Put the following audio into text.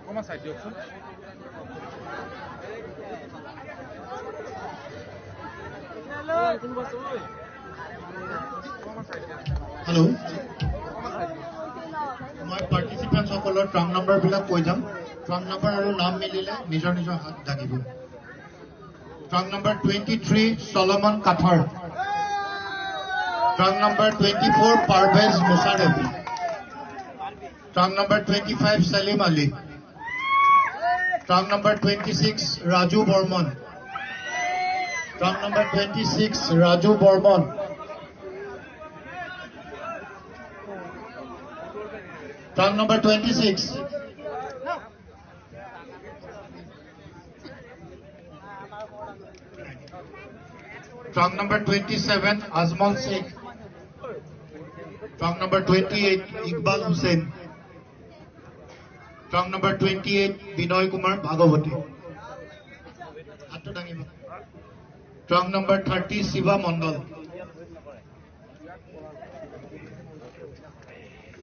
Comment ça dit option? Hello. My participants সকলৰ ট্ৰাং number বিলাক কৈ যাম ট্ৰাং নম্বৰ আৰু নাম মিলিলে নিজৰ নিজৰ হাত দাঙিব ট্ৰাং নম্বৰ 23 সলোমন কাঠাৰ trunk number 24 Parvez Musharraf trunk number 25 Salim Ali trunk number 26 Raju Barman trunk number 26 Raju Barman Trunk number 26. Trunk number 27, Azmal Sheikh. Trunk number 28, Iqbal Hussain. Trunk number 28, Binoy Kumar Bhagavati. Trunk number 30, Siva Mondal.